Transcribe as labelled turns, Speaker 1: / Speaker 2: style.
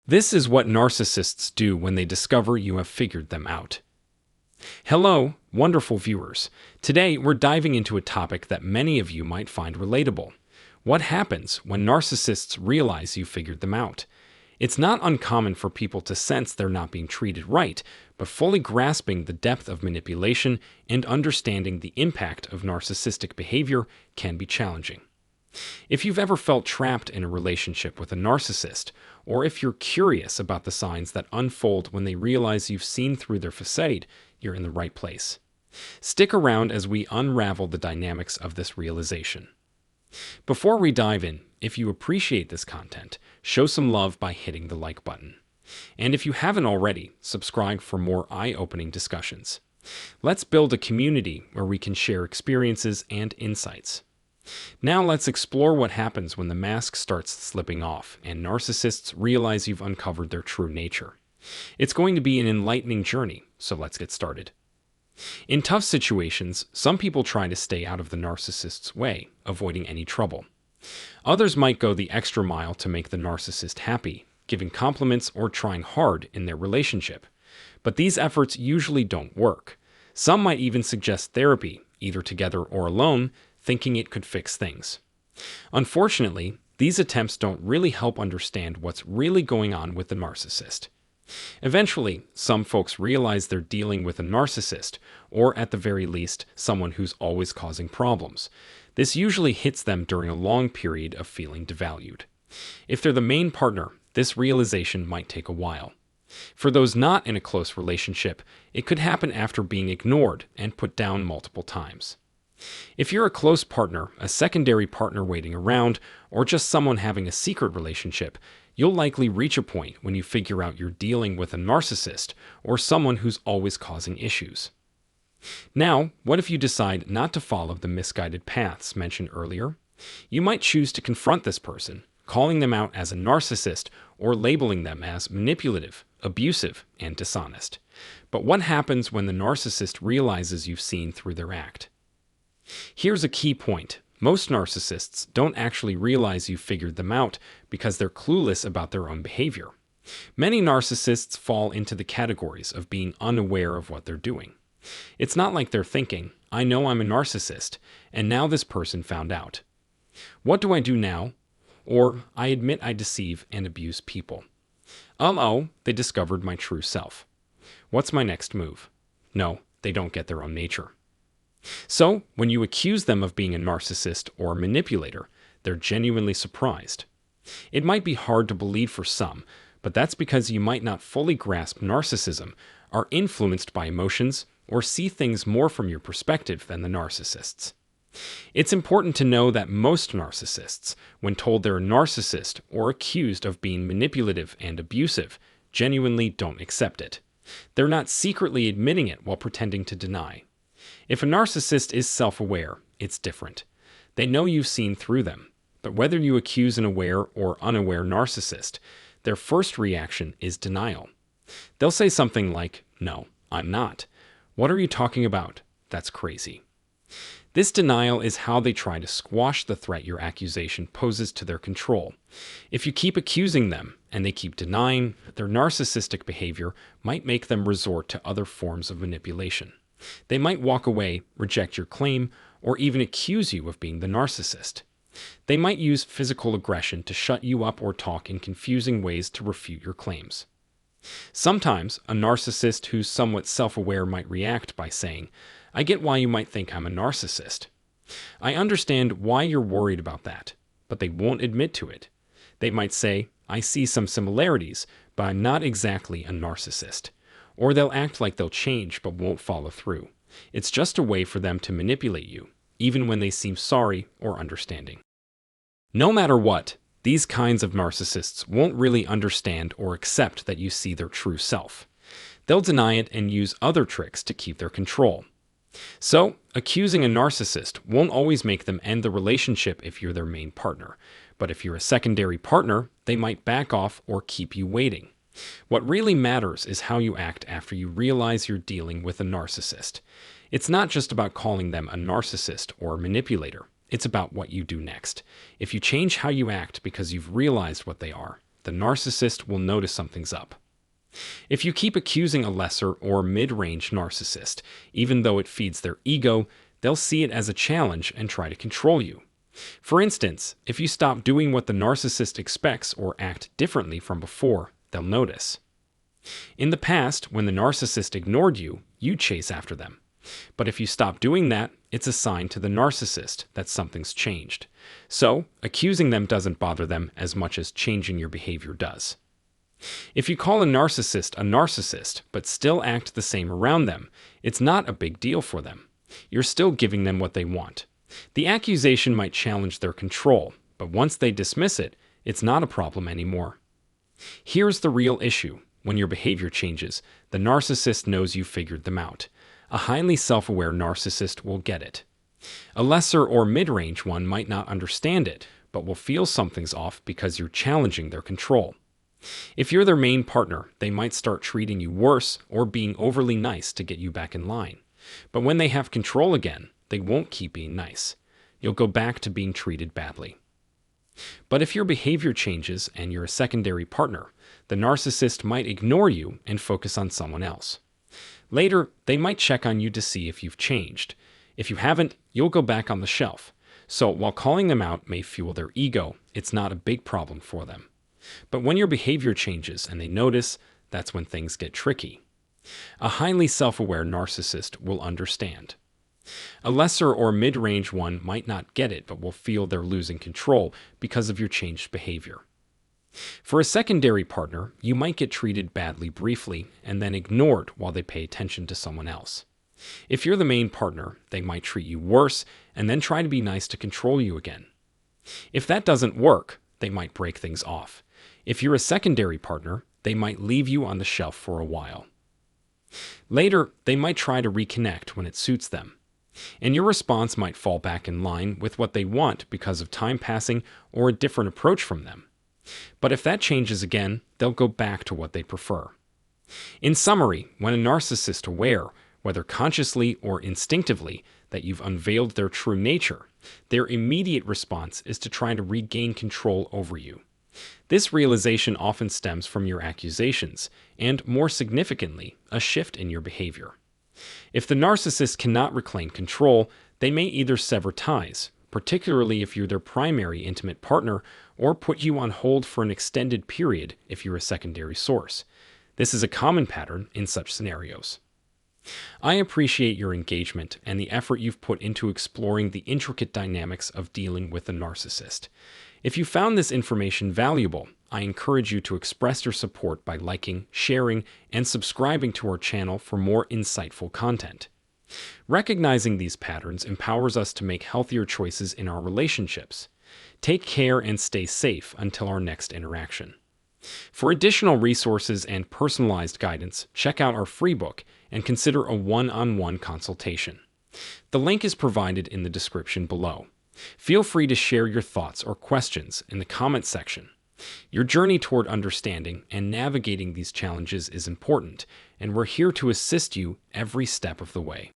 Speaker 1: This is what narcissists do when they discover you have figured them out. Hello, wonderful viewers. Today, we're diving into a topic that many of you might find relatable. What happens when narcissists realize you figured them out? It's not uncommon for people to sense they're not being treated right, but fully grasping the depth of manipulation and understanding the impact of narcissistic behavior can be challenging. If you've ever felt trapped in a relationship with a narcissist, or if you're curious about the signs that unfold when they realize you've seen through their facade, you're in the right place. Stick around as we unravel the dynamics of this realization. Before we dive in, if you appreciate this content, show some love by hitting the like button. And if you haven't already, subscribe for more eye-opening discussions. Let's build a community where we can share experiences and insights. Now let's explore what happens when the mask starts slipping off and narcissists realize you've uncovered their true nature. It's going to be an enlightening journey, so let's get started. In tough situations, some people try to stay out of the narcissist's way, avoiding any trouble. Others might go the extra mile to make the narcissist happy, giving compliments or trying hard in their relationship. But these efforts usually don't work. Some might even suggest therapy, either together or alone, thinking it could fix things. Unfortunately, these attempts don't really help understand what's really going on with the narcissist. Eventually, some folks realize they're dealing with a narcissist, or at the very least, someone who's always causing problems. This usually hits them during a long period of feeling devalued. If they're the main partner, this realization might take a while. For those not in a close relationship, it could happen after being ignored and put down multiple times. If you're a close partner, a secondary partner waiting around, or just someone having a secret relationship, you'll likely reach a point when you figure out you're dealing with a narcissist or someone who's always causing issues. Now, what if you decide not to follow the misguided paths mentioned earlier? You might choose to confront this person, calling them out as a narcissist or labeling them as manipulative, abusive, and dishonest. But what happens when the narcissist realizes you've seen through their act? Here's a key point. Most narcissists don't actually realize you've figured them out because they're clueless about their own behavior. Many narcissists fall into the categories of being unaware of what they're doing. It's not like they're thinking, I know I'm a narcissist, and now this person found out. What do I do now? Or, I admit I deceive and abuse people. Oh, they discovered my true self. What's my next move? No, they don't get their own nature. So, when you accuse them of being a narcissist or a manipulator, they're genuinely surprised. It might be hard to believe for some, but that's because you might not fully grasp narcissism, are influenced by emotions, or see things more from your perspective than the narcissists. It's important to know that most narcissists, when told they're a narcissist or accused of being manipulative and abusive, genuinely don't accept it. They're not secretly admitting it while pretending to deny. If a narcissist is self-aware, it's different. They know you've seen through them, but whether you accuse an aware or unaware narcissist, their first reaction is denial. They'll say something like, "No, I'm not. What are you talking about? That's crazy." This denial is how they try to squash the threat your accusation poses to their control. If you keep accusing them and they keep denying, their narcissistic behavior might make them resort to other forms of manipulation. They might walk away, reject your claim, or even accuse you of being the narcissist. They might use physical aggression to shut you up or talk in confusing ways to refute your claims. Sometimes, a narcissist who's somewhat self-aware might react by saying, "I get why you might think I'm a narcissist. I understand why you're worried about that," but they won't admit to it. They might say, "I see some similarities, but I'm not exactly a narcissist." Or they'll act like they'll change but won't follow through. It's just a way for them to manipulate you, even when they seem sorry or understanding. No matter what, these kinds of narcissists won't really understand or accept that you see their true self. They'll deny it and use other tricks to keep their control. So, accusing a narcissist won't always make them end the relationship if you're their main partner. But if you're a secondary partner, they might back off or keep you waiting. What really matters is how you act after you realize you're dealing with a narcissist. It's not just about calling them a narcissist or a manipulator. It's about what you do next. If you change how you act because you've realized what they are, the narcissist will notice something's up. If you keep accusing a lesser or mid-range narcissist, even though it feeds their ego, they'll see it as a challenge and try to control you. For instance, if you stop doing what the narcissist expects or act differently from before, they'll notice. In the past, when the narcissist ignored you, you'd chase after them. But if you stop doing that, it's a sign to the narcissist that something's changed. So, accusing them doesn't bother them as much as changing your behavior does. If you call a narcissist, but still act the same around them, it's not a big deal for them. You're still giving them what they want. The accusation might challenge their control, but once they dismiss it, it's not a problem anymore. Here's the real issue. When your behavior changes, the narcissist knows you figured them out. A highly self-aware narcissist will get it. A lesser or mid-range one might not understand it, but will feel something's off because you're challenging their control. If you're their main partner, they might start treating you worse or being overly nice to get you back in line. But when they have control again, they won't keep being nice. You'll go back to being treated badly. But if your behavior changes and you're a secondary partner, the narcissist might ignore you and focus on someone else. Later, they might check on you to see if you've changed. If you haven't, you'll go back on the shelf. So while calling them out may fuel their ego, it's not a big problem for them. But when your behavior changes and they notice, that's when things get tricky. A highly self-aware narcissist will understand. A lesser or mid-range one might not get it, but will feel they're losing control because of your changed behavior. For a secondary partner, you might get treated badly briefly and then ignored while they pay attention to someone else. If you're the main partner, they might treat you worse and then try to be nice to control you again. If that doesn't work, they might break things off. If you're a secondary partner, they might leave you on the shelf for a while. Later, they might try to reconnect when it suits them. And your response might fall back in line with what they want because of time passing or a different approach from them. But if that changes again, they'll go back to what they prefer. In summary, when a narcissist aware, whether consciously or instinctively, that you've unveiled their true nature, their immediate response is to try to regain control over you. This realization often stems from your accusations and, more significantly, a shift in your behavior. If the narcissist cannot reclaim control, they may either sever ties, particularly if you're their primary intimate partner, or put you on hold for an extended period if you're a secondary source. This is a common pattern in such scenarios. I appreciate your engagement and the effort you've put into exploring the intricate dynamics of dealing with a narcissist. If you found this information valuable, I encourage you to express your support by liking, sharing, and subscribing to our channel for more insightful content. Recognizing these patterns empowers us to make healthier choices in our relationships. Take care and stay safe until our next interaction. For additional resources and personalized guidance, check out our free book and consider a one-on-one consultation. The link is provided in the description below. Feel free to share your thoughts or questions in the comment section. Your journey toward understanding and navigating these challenges is important, and we're here to assist you every step of the way.